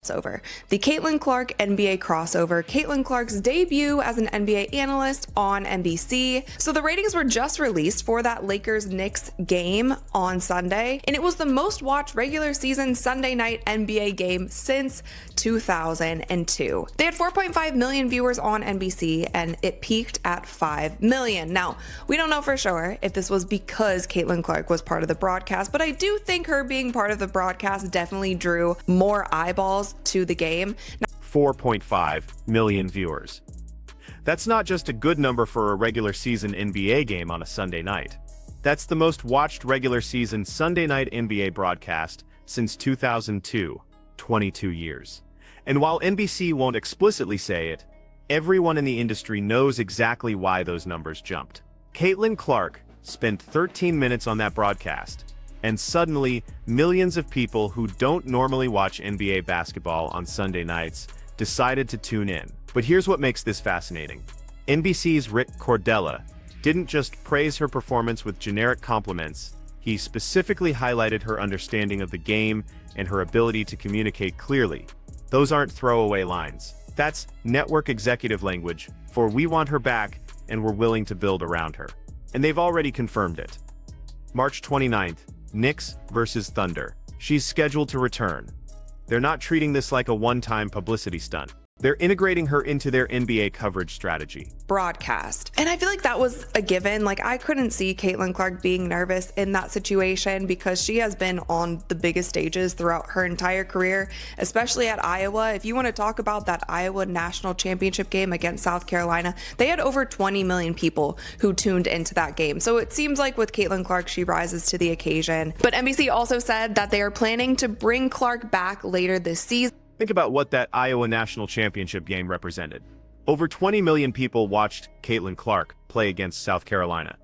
Over the Caitlin Clark NBA crossover, Caitlin Clark's debut as an NBA analyst on NBC. So the ratings were just released for that Lakers-Knicks game on Sunday, and it was the most watched regular season Sunday night NBA game since 2002. They had 4.5 million viewers on NBC, and it peaked at 5 million. Now, we don't know for sure if this was because Caitlin Clark was part of the broadcast, but I do think her being part of the broadcast definitely drew more eyeballs to the game. 4.5 million viewers. That's not just a good number for a regular season NBA game on a Sunday night. That's the most watched regular season Sunday night NBA broadcast since 2002, 22 years. And while NBC won't explicitly say it, everyone in the industry knows exactly why those numbers jumped. Caitlin Clark spent 13 minutes on that broadcast, and suddenly, millions of people who don't normally watch NBA basketball on Sunday nights decided to tune in. But here's what makes this fascinating. NBC's Rick Cordella didn't just praise her performance with generic compliments, he specifically highlighted her understanding of the game and her ability to communicate clearly. Those aren't throwaway lines. That's network executive language for we want her back and we're willing to build around her. And they've already confirmed it. March 29th, Knicks versus Thunder. She's scheduled to return. They're not treating this like a one-time publicity stunt. They're integrating her into their NBA coverage strategy. Broadcast. And I feel like that was a given. Like, I couldn't see Caitlin Clark being nervous in that situation because she has been on the biggest stages throughout her entire career, especially at Iowa. If you want to talk about that Iowa national championship game against South Carolina, they had over 20 million people who tuned into that game. So it seems like with Caitlin Clark, she rises to the occasion. But NBC also said that they are planning to bring Clark back later this season. Think about what that Iowa national championship game represented. Over 20 million people watched Caitlin Clark play against South Carolina.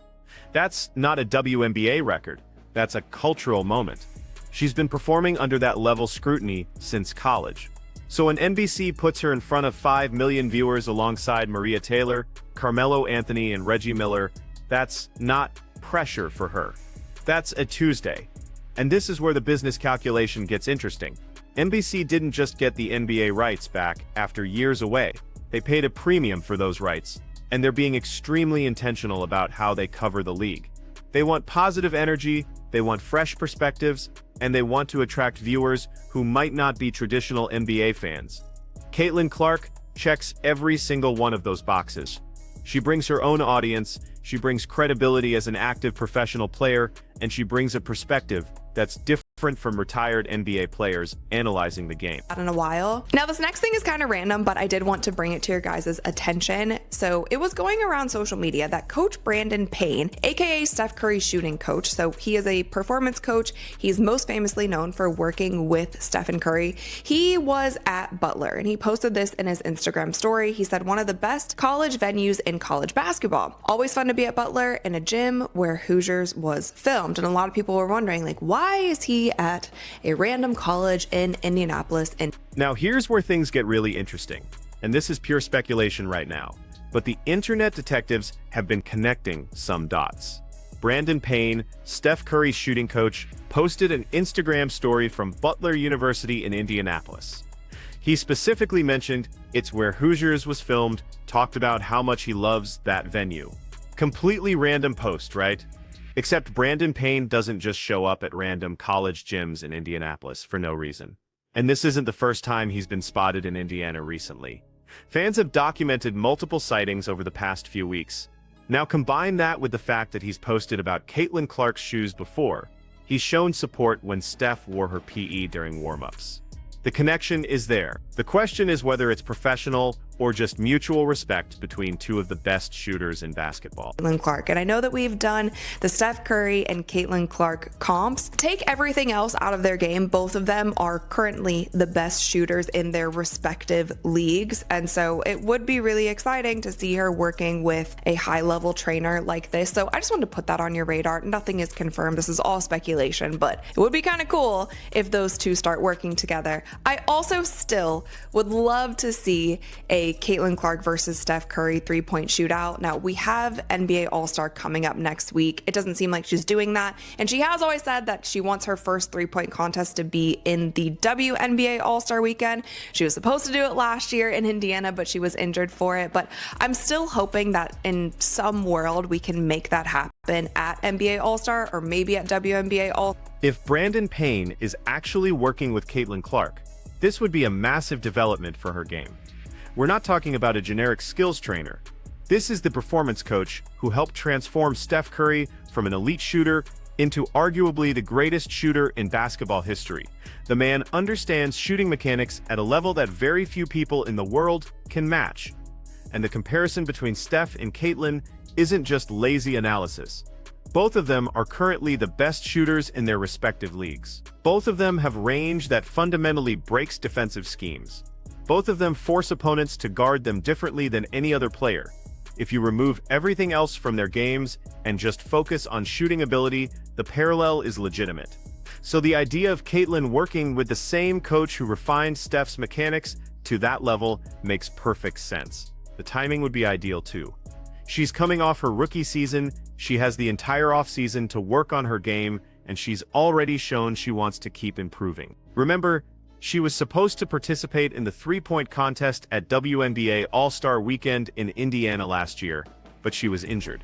That's not a WNBA record. That's a cultural moment. She's been performing under that level scrutiny since college. So when NBC puts her in front of 5 million viewers alongside Maria Taylor, Carmelo Anthony, and Reggie Miller, that's not pressure for her. That's a Tuesday. And this is where the business calculation gets interesting. NBC didn't just get the NBA rights back after years away. They paid a premium for those rights, and they're being extremely intentional about how they cover the league. They want positive energy, they want fresh perspectives, and they want to attract viewers who might not be traditional NBA fans. Caitlin Clark checks every single one of those boxes. She brings her own audience, she brings credibility as an active professional player, and she brings a perspective that's different from retired NBA players analyzing the game. In a while. Now, this next thing is kind of random, but I did want to bring it to your guys' attention. So it was going around social media that Coach Brandon Payne, aka Steph Curry's shooting coach, so he is a performance coach. He's most famously known for working with Stephen Curry. He was at Butler, and he posted this in his Instagram story. He said, one of the best college venues in college basketball. Always fun to be at Butler, in a gym where Hoosiers was filmed. And a lot of people were wondering, like, why is he at a random college in Indianapolis? And now here's where things get really interesting, and this is pure speculation right now, but the internet detectives have been connecting some dots. Brandon Payne, Steph Curry's shooting coach, posted an Instagram story from Butler University in Indianapolis. He specifically mentioned it's where Hoosiers was filmed, talked about how much he loves that venue. Completely random post, right? Except Brandon Payne doesn't just show up at random college gyms in Indianapolis for no reason. And this isn't the first time he's been spotted in Indiana recently. Fans have documented multiple sightings over the past few weeks. Now combine that with the fact that he's posted about Caitlin Clark's shoes before. He's shown support when Steph wore her PE during warm-ups. The connection is there. The question is whether it's professional or just mutual respect between two of the best shooters in basketball. Caitlin Clark. And I know that we've done the Steph Curry and Caitlin Clark comps. Take everything else out of their game. Both of them are currently the best shooters in their respective leagues. And so it would be really exciting to see her working with a high-level trainer like this. So I just wanted to put that on your radar. Nothing is confirmed. This is all speculation, but it would be kind of cool if those two start working together. I also still would love to see a a Caitlin Clark versus Steph Curry 3-point shootout. Now, we have NBA All-Star coming up next week. It doesn't seem like she's doing that. And she has always said that she wants her first 3-point contest to be in the WNBA All-Star weekend. She was supposed to do it last year in Indiana, but she was injured for it. But I'm still hoping that in some world we can make that happen at NBA All-Star or maybe at WNBA All-Star. If Brandon Payne is actually working with Caitlin Clark, this would be a massive development for her game. We're not talking about a generic skills trainer. This is the performance coach who helped transform Steph Curry from an elite shooter into arguably the greatest shooter in basketball history. The man understands shooting mechanics at a level that very few people in the world can match. And the comparison between Steph and Caitlin isn't just lazy analysis. Both of them are currently the best shooters in their respective leagues. Both of them have range that fundamentally breaks defensive schemes. Both of them force opponents to guard them differently than any other player. If you remove everything else from their games and just focus on shooting ability, the parallel is legitimate. So the idea of Caitlin working with the same coach who refined Steph's mechanics to that level makes perfect sense. The timing would be ideal too. She's coming off her rookie season, she has the entire offseason to work on her game, and she's already shown she wants to keep improving. Remember, she was supposed to participate in the 3-point contest at WNBA All-Star Weekend in Indiana last year, but she was injured.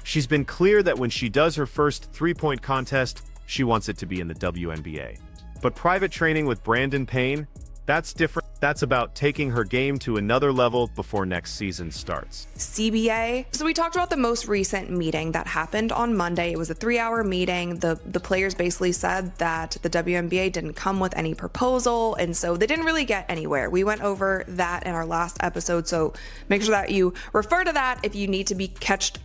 She's been clear that when she does her first 3-point contest, she wants it to be in the WNBA. But private training with Brandon Payne, that's different. That's about taking her game to another level before next season starts. CBA. So we talked about the most recent meeting that happened on Monday. It was a 3-hour meeting. The players basically said that the WNBA didn't come with any proposal, and so they didn't really get anywhere. We went over that in our last episode, so make sure that you refer to that if you need to be caught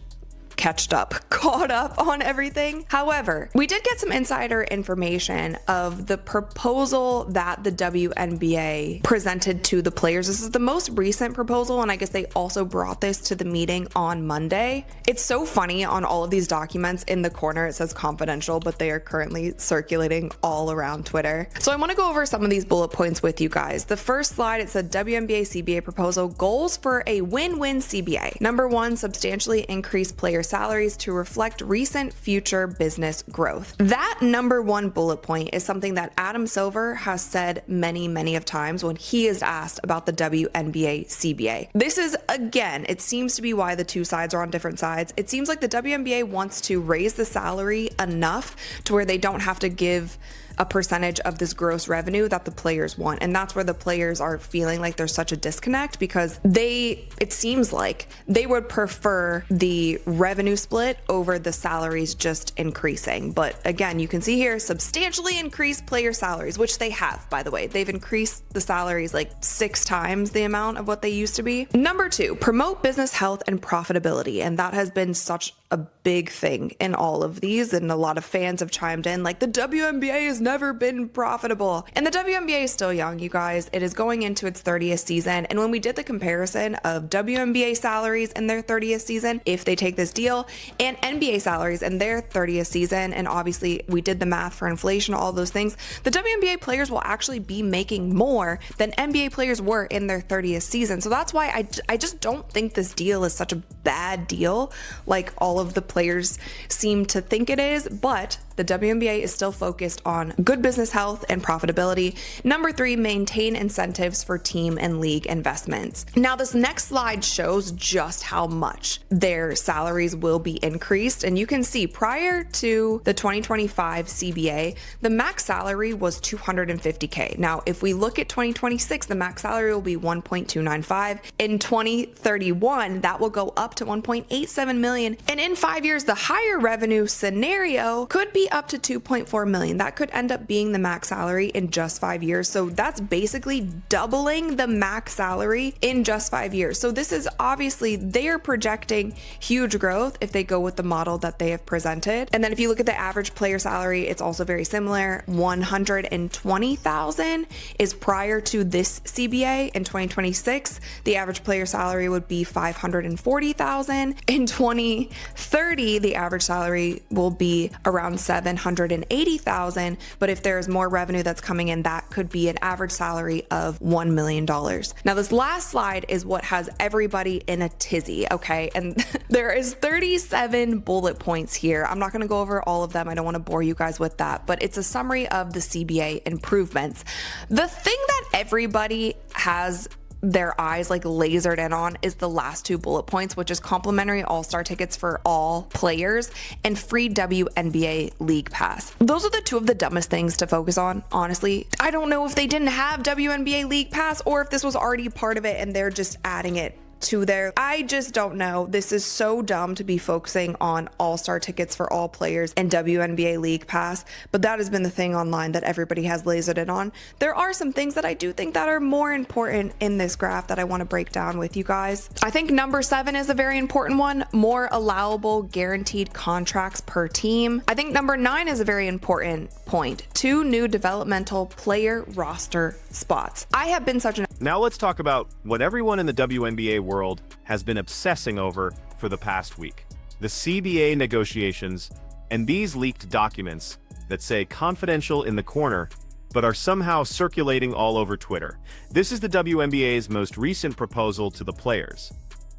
up on everything. However, we did get some insider information of the proposal that the WNBA presented to the players. This is the most recent proposal, and I guess they also brought this to the meeting on Monday. It's so funny, on all of these documents in the corner it says confidential, but they are currently circulating all around Twitter. So I want to go over some of these bullet points with you guys. The first slide, it said WNBA CBA proposal, goals for a win-win CBA. Number 1, substantially increase player salaries to reflect recent future business growth. That number 1 bullet point is something that Adam Silver has said many of times when he is asked about the WNBA CBA. This is, again, it seems to be why the two sides are on different sides. It seems like the WNBA wants to raise the salary enough to where they don't have to give a percentage of this gross revenue that the players want. And that's where the players are feeling like there's such a disconnect, because it seems like they would prefer the revenue split over the salaries just increasing. But again, you can see here, substantially increased player salaries, which they have, by the way. They've increased the salaries like 6 times the amount of what they used to be. Number 2, promote business health and profitability. And that has been such a big thing in all of these, and a lot of fans have chimed in like the WNBA has never been profitable. And the WNBA is still young, you guys. It is going into its 30th season, and when we did the comparison of WNBA salaries in their 30th season, if they take this deal, and NBA salaries in their 30th season, and obviously we did the math for inflation, all those things, the WNBA players will actually be making more than NBA players were in their 30th season. So that's why I just don't think this deal is such a bad deal like all of the players seem to think it is, but the WNBA is still focused on good business health and profitability. Number 3, maintain incentives for team and league investments. Now, this next slide shows just how much their salaries will be increased. And you can see prior to the 2025 CBA, the max salary was $250K. Now, if we look at 2026, the max salary will be $1.295. In 2031, that will go up to $1.87 million. And in 5 years, the higher revenue scenario could be up to $2.4 million. That could end up being the max salary in just 5 years. So that's basically doubling the max salary in just 5 years. So this is obviously, they are projecting huge growth if they go with the model that they have presented. And then if you look at the average player salary, it's also very similar. $120,000 is prior to this CBA. In 2026, the average player salary would be $540,000. In 2030, the average salary will be around $7 $780,000. But if there's more revenue that's coming in, that could be an average salary of $1 million. Now, this last slide is what has everybody in a tizzy, okay? And there is 37 bullet points here. I'm not going to go over all of them. I don't want to bore you guys with that, but it's a summary of the CBA improvements. The thing that everybody has their eyes like lasered in on is the last two bullet points, which is complimentary all-star tickets for all players and free WNBA league pass. Those are the two of the dumbest things to focus on, honestly. I don't know if they didn't have WNBA league pass or if this was already part of it and they're just adding it to their, I just don't know. This is so dumb to be focusing on all-star tickets for all players and WNBA league pass, but that has been the thing online that everybody has lasered in on. There are some things that I do think that are more important in this graph that I want to break down with you guys. I think number 7 is a very important one, more allowable guaranteed contracts per team. I think number 9 is a very important point, 2 new developmental player roster spots. I have been such an Now let's talk about what everyone in the WNBA world has been obsessing over for the past week. The CBA negotiations and these leaked documents that say confidential in the corner, but are somehow circulating all over Twitter. This is the WNBA's most recent proposal to the players,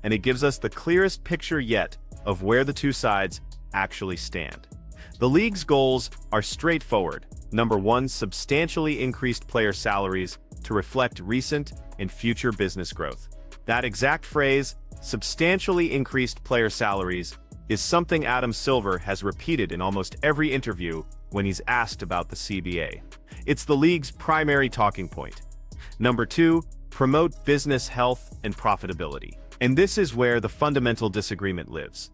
and it gives us the clearest picture yet of where the two sides actually stand. The league's goals are straightforward. Number 1, substantially increased player salaries to reflect recent and future business growth. That exact phrase, substantially increased player salaries, is something Adam Silver has repeated in almost every interview when he's asked about the CBA. It's the league's primary talking point. Number 2, promote business health and profitability. And this is where the fundamental disagreement lives.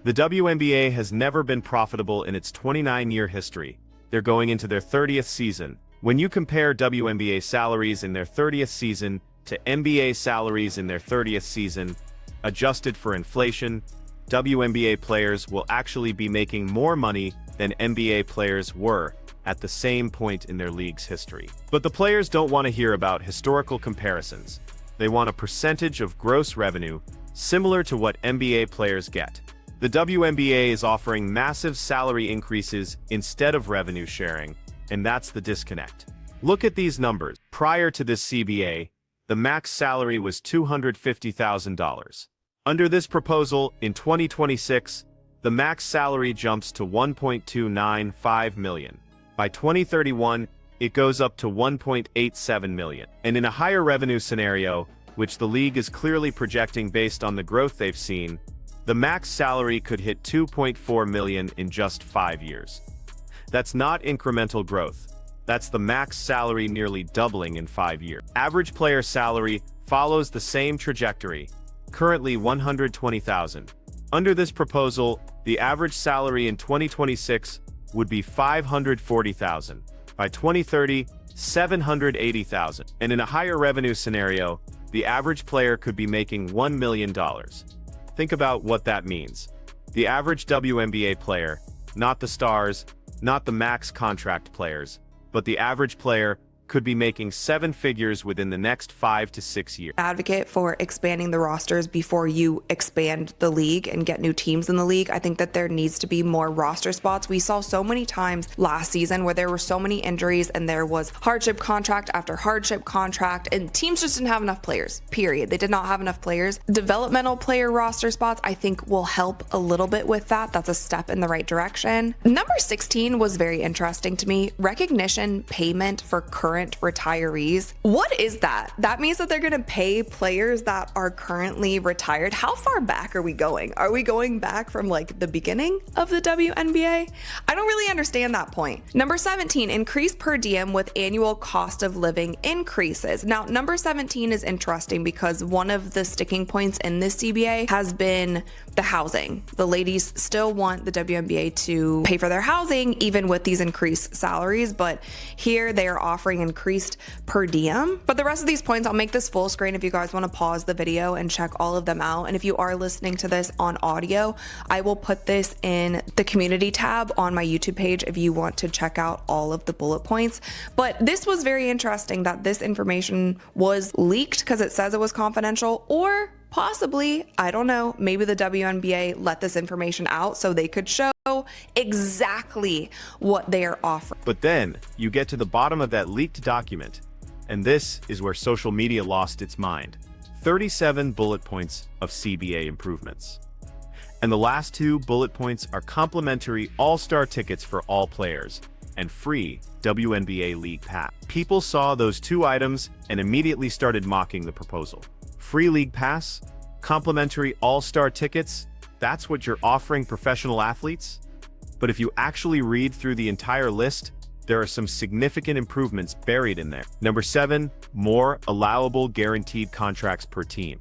The WNBA has never been profitable in its 29-year history. They're going into their 30th season. When you compare WNBA salaries in their 30th season to NBA salaries in their 30th season, adjusted for inflation, WNBA players will actually be making more money than NBA players were at the same point in their league's history. But the players don't want to hear about historical comparisons. They want a percentage of gross revenue similar to what NBA players get. The WNBA is offering massive salary increases instead of revenue sharing, and that's the disconnect. Look at these numbers. Prior to this CBA, the max salary was $250,000. Under this proposal, in 2026, the max salary jumps to $1.295 million. By 2031, it goes up to $1.87 million. And in a higher revenue scenario, which the league is clearly projecting based on the growth they've seen, the max salary could hit $2.4 million in just 5 years. That's not incremental growth. That's the max salary nearly doubling in 5 years. Average player salary follows the same trajectory, currently $120,000. Under this proposal, the average salary in 2026 would be $540,000. By 2030, $780,000. And in a higher revenue scenario, the average player could be making $1 million. Think about what that means. The average WNBA player, not the stars, not the max contract players, but the average player could be making 7 figures within the next 5 to 6 years. Advocate for expanding the rosters before you expand the league and get new teams in the league. I think that there needs to be more roster spots. We saw so many times last season where there were so many injuries and there was hardship contract after hardship contract and teams just didn't have enough players, period. They did not have enough players. Developmental player roster spots, I think, will help a little bit with that. That's a step in the right direction. Number 16 was very interesting to me. Recognition payment for current retirees. What is that? That means that they're going to pay players that are currently retired. How far back are we going? Are we going back from like the beginning of the WNBA? I don't really understand that point. Number 17, increase per diem with annual cost of living increases. Now, number 17 is interesting because one of the sticking points in this CBA has been the housing. The ladies still want the WNBA to pay for their housing even with these increased salaries, but here they are offering increased per diem. But the rest of these points, I'll make this full screen if you guys want to pause the video and check all of them out. And if you are listening to this on audio, I will put this in the community tab on my YouTube page if you want to check out all of the bullet points. But this was very interesting that this information was leaked because it says it was confidential, or possibly, I don't know, maybe the WNBA let this information out so they could show exactly what they are offering. But then you get to the bottom of that leaked document, and this is where social media lost its mind. 37 bullet points of CBA improvements. And the last 2 bullet points are complimentary all-star tickets for all players and free WNBA League Pass. People saw those 2 items and immediately started mocking the proposal. Free League Pass? Complimentary all-star tickets? That's what you're offering professional athletes? But if you actually read through the entire list, there are some significant improvements buried in there. Number 7, more allowable guaranteed contracts per team.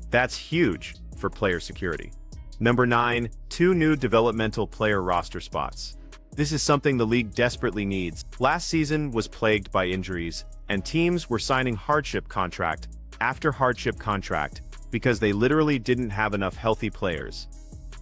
That's huge for player security. Number 9, 2 new developmental player roster spots. This is something the league desperately needs. Last season was plagued by injuries, and teams were signing hardship contract after hardship contract because they literally didn't have enough healthy players.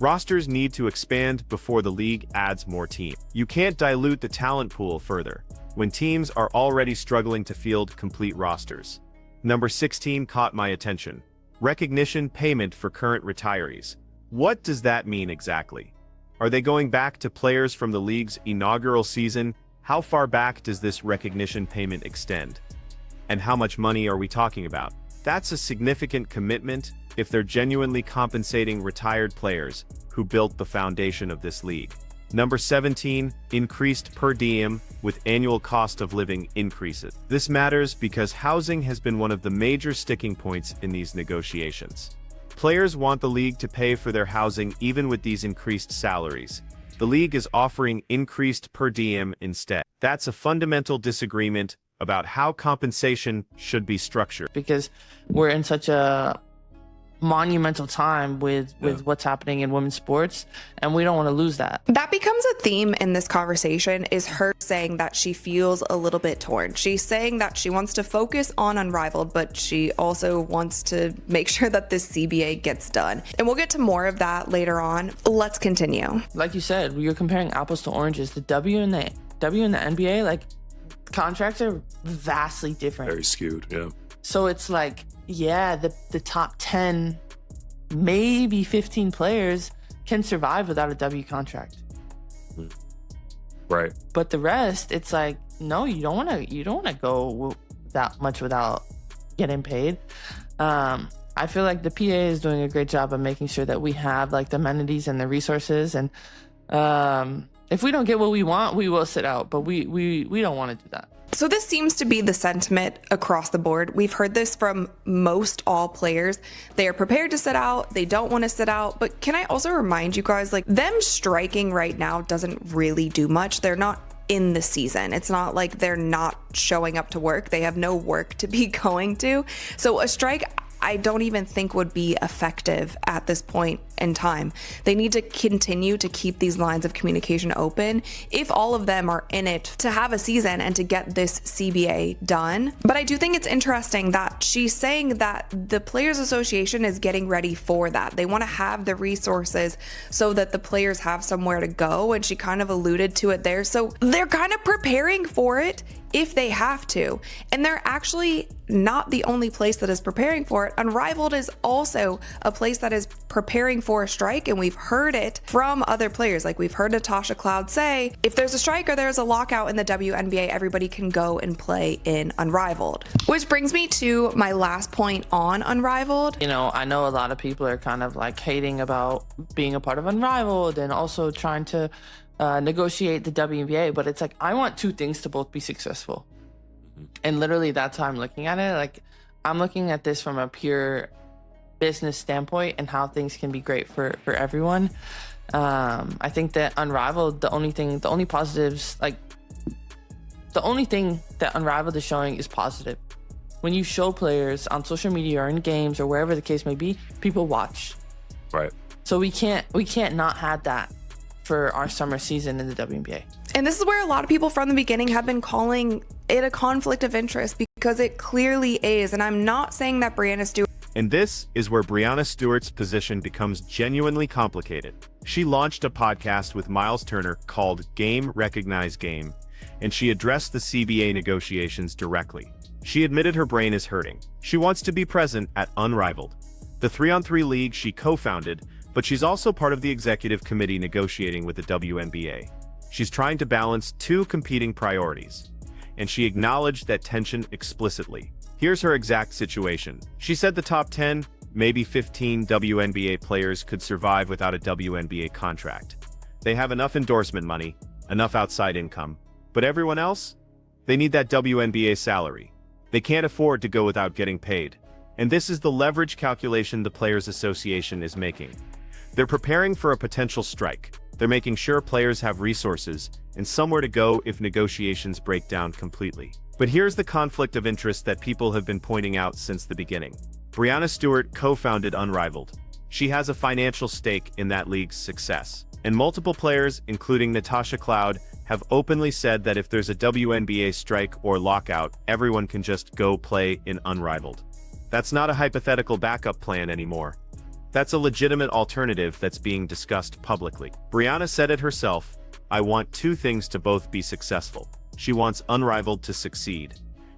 Rosters need to expand before the league adds more teams. You can't dilute the talent pool further when teams are already struggling to field complete rosters. Number 16 caught my attention. Recognition payment for current retirees. What does that mean exactly? Are they going back to players from the league's inaugural season? How far back does this recognition payment extend? And how much money are we talking about? That's a significant commitment if they're genuinely compensating retired players who built the foundation of this league. Number 17, increased per diem with annual cost of living increases. This matters because housing has been one of the major sticking points in these negotiations. Players want the league to pay for their housing even with these increased salaries. The league is offering increased per diem instead. That's a fundamental disagreement about how compensation should be structured. Because we're in such a monumental time with what's happening in women's sports, and we don't want to lose that. That becomes a theme in this conversation, is her saying that she feels a little bit torn. She's saying that she wants to focus on Unrivaled, but she also wants to make sure that this CBA gets done. And we'll get to more of that later on. Let's continue. Like you said, you're comparing apples to oranges. The W and the NBA, like, contracts are vastly different. Very skewed, yeah. So it's like, yeah, the top 10, maybe 15 players can survive without a W contract. Right. But the rest, it's like, no, you don't want to go that much without getting paid. I feel like the PA is doing a great job of making sure that we have like the amenities and the resources, and if we don't get what we want, we will sit out, but we don't want to do that. So this seems to be the sentiment across the board. We've heard this from most all players. They are prepared to sit out. They don't want to sit out. But can I also remind you guys, like, them striking right now doesn't really do much. They're not in the season. It's not like they're not showing up to work. They have no work to be going to. So a strike, I don't even think would be effective at this point in time. They need to continue to keep these lines of communication open if all of them are in it to have a season and to get this CBA done. But I do think it's interesting that she's saying that the Players Association is getting ready for that. They want to have the resources so that the players have somewhere to go, and she kind of alluded to it there. So they're kind of preparing for it if they have to. And they're actually not the only place that is preparing for it. Unrivaled is also a place that is preparing for a strike, and we've heard it from other players. Like, we've heard Natasha Cloud say, if there's a strike or there's a lockout in the WNBA, everybody can go and play in Unrivaled. Which brings me to my last point on Unrivaled. You know, I know a lot of people are kind of like hating about being a part of Unrivaled and also trying to negotiate the WNBA, but it's like, I want two things to both be successful. And literally that's how I'm looking at it. Like, I'm looking at this from a pure business standpoint and how things can be great for everyone. I think that Unrivaled, the only thing that Unrivaled is showing is positive. When you show players on social media or in games or wherever the case may be, people watch. Right. So we can't not have that for our summer season in the WNBA. And this is where a lot of people from the beginning have been calling it a conflict of interest, because it clearly is. And I'm not saying that Breanna Stewart. And this is where Breanna Stewart's position becomes genuinely complicated. She launched a podcast with Miles Turner called Game Recognize Game, and she addressed the CBA negotiations directly. She admitted her brain is hurting. She wants to be present at Unrivaled, the 3-on-3 league she co-founded, But she's also part of the executive committee negotiating with the WNBA. She's trying to balance two competing priorities, and she acknowledged that tension explicitly. Here's her exact situation. She said the top 10, maybe 15 WNBA players could survive without a WNBA contract. They have enough endorsement money, enough outside income. But everyone else? They need that WNBA salary. They can't afford to go without getting paid. And this is the leverage calculation the Players Association is making. They're preparing for a potential strike. They're making sure players have resources and somewhere to go if negotiations break down completely. But here's the conflict of interest that people have been pointing out since the beginning. Breanna Stewart co-founded Unrivaled. She has a financial stake in that league's success. And multiple players, including Natasha Cloud, have openly said that if there's a WNBA strike or lockout, everyone can just go play in Unrivaled. That's not a hypothetical backup plan anymore. That's a legitimate alternative that's being discussed publicly. Breanna said it herself, "I want two things to both be successful. She wants Unrivaled to succeed,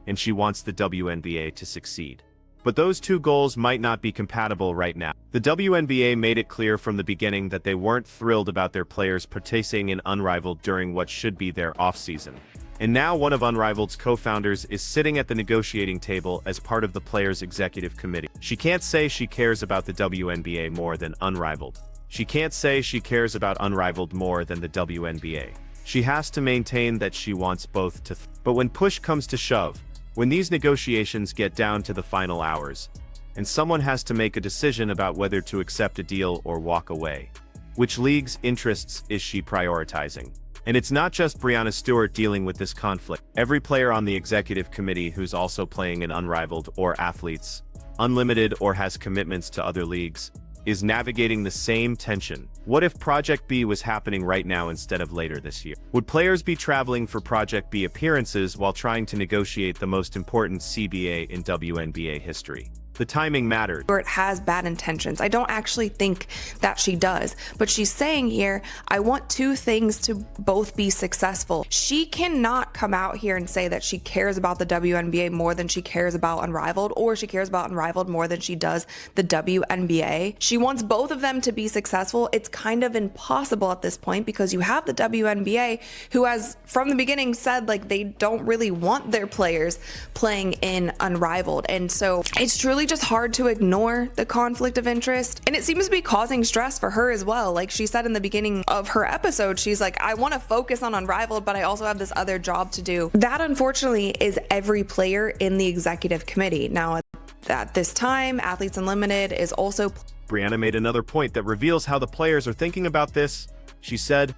and she wants the WNBA to succeed. But those two goals might not be compatible right now." The WNBA made it clear from the beginning that they weren't thrilled about their players participating in Unrivaled during what should be their off-season. And now one of Unrivaled's co-founders is sitting at the negotiating table as part of the Players' Executive Committee. She can't say she cares about the WNBA more than Unrivaled. She can't say she cares about Unrivaled more than the WNBA. She has to maintain that she wants both to. But when push comes to shove, when these negotiations get down to the final hours, and someone has to make a decision about whether to accept a deal or walk away, which league's interests is she prioritizing? And it's not just Breanna Stewart dealing with this conflict. Every player on the executive committee who's also playing in Unrivaled or Athletes, Unlimited or has commitments to other leagues, is navigating the same tension. What if Project B was happening right now instead of later this year? Would players be traveling for Project B appearances while trying to negotiate the most important CBA in WNBA history? The timing mattered. Stewart has bad intentions. I don't actually think that she does, but she's saying here, I want two things to both be successful. She cannot come out here and say that she cares about the WNBA more than she cares about Unrivaled, or she cares about Unrivaled more than she does the WNBA. She wants both of them to be successful. It's kind of impossible at this point because you have the WNBA who has from the beginning said like they don't really want their players playing in Unrivaled. And so it's truly just hard to ignore the conflict of interest, and it seems to be causing stress for her as well. Like she said in the beginning of her episode, she's like, I want to focus on Unrivaled, but I also have this other job to do. That unfortunately is every player in the executive committee. Now at this time, Athletes Unlimited is also. Breanna made another point that reveals how the players are thinking about this. She said,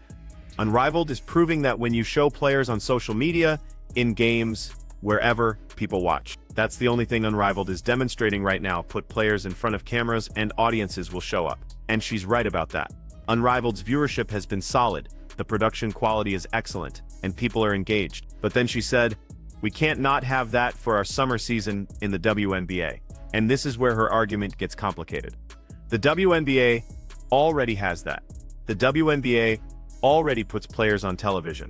Unrivaled is proving that when you show players on social media, in games, wherever, people watch. That's the only thing Unrivaled is demonstrating right now. Put players in front of cameras and audiences will show up. And she's right about that. Unrivaled's viewership has been solid, the production quality is excellent, and people are engaged. But then she said, we can't not have that for our summer season in the WNBA. And this is where her argument gets complicated. The WNBA already has that. The WNBA already puts players on television,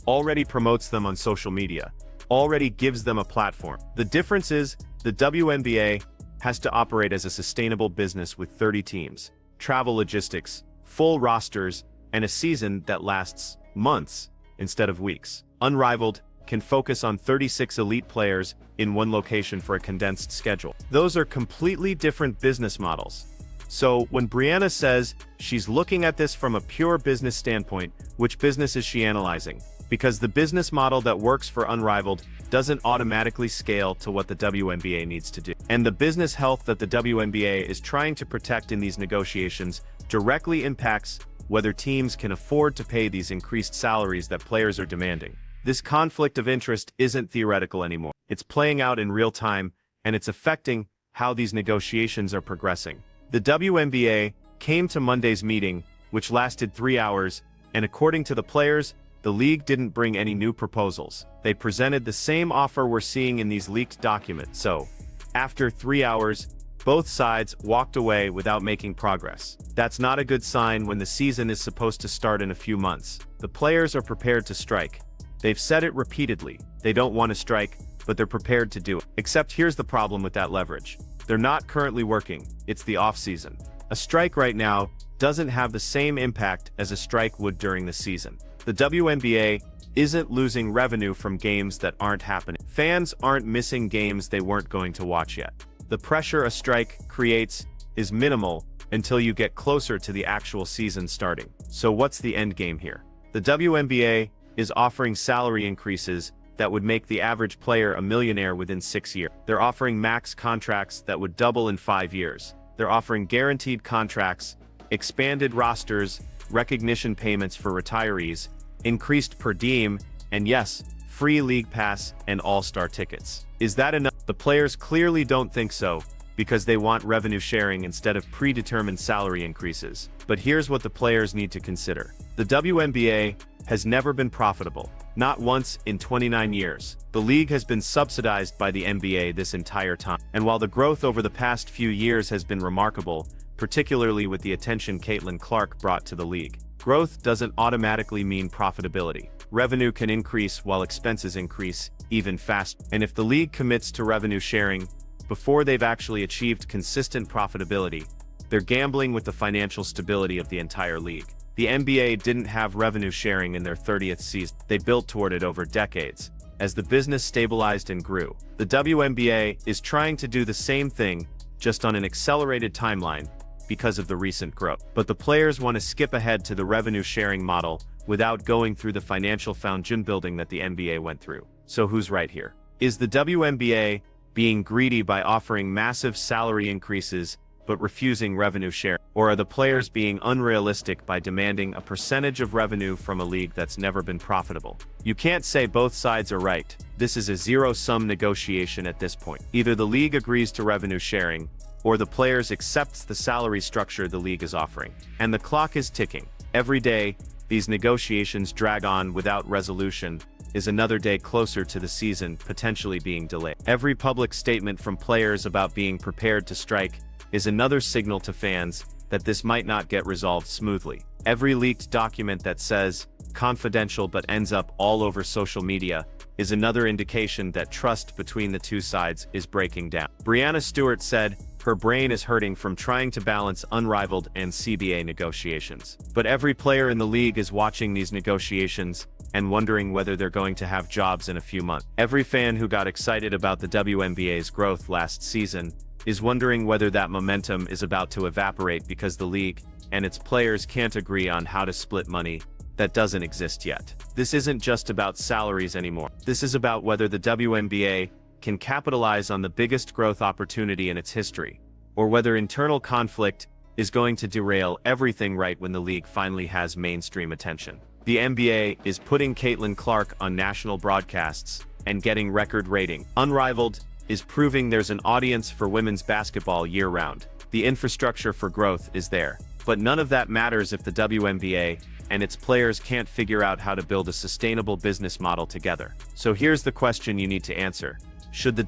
already promotes them on social media, already gives them a platform. The difference is the WNBA has to operate as a sustainable business with 30 teams, travel logistics, full rosters, and a season that lasts months instead of weeks. Unrivaled can focus on 36 elite players in one location for a condensed schedule. Those are completely different business models. So when Breanna says she's looking at this from a pure business standpoint, which business is she analyzing? Because the business model that works for Unrivaled doesn't automatically scale to what the WNBA needs to do. And the business health that the WNBA is trying to protect in these negotiations directly impacts whether teams can afford to pay these increased salaries that players are demanding. This conflict of interest isn't theoretical anymore. It's playing out in real time, and it's affecting how these negotiations are progressing. The WNBA came to Monday's meeting, which lasted 3 hours, and according to the players, the league didn't bring any new proposals. They presented the same offer we're seeing in these leaked documents. So, after 3 hours, both sides walked away without making progress. That's not a good sign when the season is supposed to start in a few months. The players are prepared to strike. They've said it repeatedly. They don't want to strike, but they're prepared to do it. Except here's the problem with that leverage. They're not currently working. It's the off-season. A strike right now doesn't have the same impact as a strike would during the season. The WNBA isn't losing revenue from games that aren't happening. Fans aren't missing games they weren't going to watch yet. The pressure a strike creates is minimal until you get closer to the actual season starting. So what's the end game here? The WNBA is offering salary increases that would make the average player a millionaire within 6 years. They're offering max contracts that would double in 5 years. They're offering guaranteed contracts, expanded rosters, recognition payments for retirees, increased per diem, and yes, free league pass and all-star tickets. Is that enough? The players clearly don't think so, because they want revenue sharing instead of predetermined salary increases. But here's what the players need to consider. The WNBA has never been profitable, not once in 29 years. The league has been subsidized by the NBA this entire time. And while the growth over the past few years has been remarkable, particularly with the attention Caitlin Clark brought to the league, growth doesn't automatically mean profitability. Revenue can increase while expenses increase even faster. And if the league commits to revenue sharing before they've actually achieved consistent profitability, they're gambling with the financial stability of the entire league. The NBA didn't have revenue sharing in their 30th season. They built toward it over decades. As the business stabilized and grew, the WNBA is trying to do the same thing, just on an accelerated timeline because of the recent growth. But the players want to skip ahead to the revenue sharing model without going through the financial foundation building that the NBA went through. So who's right here? Is the WNBA being greedy by offering massive salary increases but refusing revenue share? Or are the players being unrealistic by demanding a percentage of revenue from a league that's never been profitable? You can't say both sides are right. This is a zero-sum negotiation at this point. Either the league agrees to revenue sharing, or the players accepts the salary structure the league is offering. And the clock is ticking. Every day, these negotiations drag on without resolution is another day closer to the season potentially being delayed. Every public statement from players about being prepared to strike is another signal to fans that this might not get resolved smoothly. Every leaked document that says confidential but ends up all over social media is another indication that trust between the two sides is breaking down. Breanna Stewart said her brain is hurting from trying to balance unrivaled and CBA negotiations. But every player in the league is watching these negotiations and wondering whether they're going to have jobs in a few months. Every fan who got excited about the WNBA's growth last season is wondering whether that momentum is about to evaporate because the league and its players can't agree on how to split money that doesn't exist yet. This isn't just about salaries anymore. This is about whether the WNBA can capitalize on the biggest growth opportunity in its history, or whether internal conflict is going to derail everything right when the league finally has mainstream attention. The NBA is putting Caitlin Clark on national broadcasts and getting record rating. Unrivaled is proving there's an audience for women's basketball year-round. The infrastructure for growth is there. But none of that matters if the WNBA and its players can't figure out how to build a sustainable business model together. So here's the question you need to answer. Should the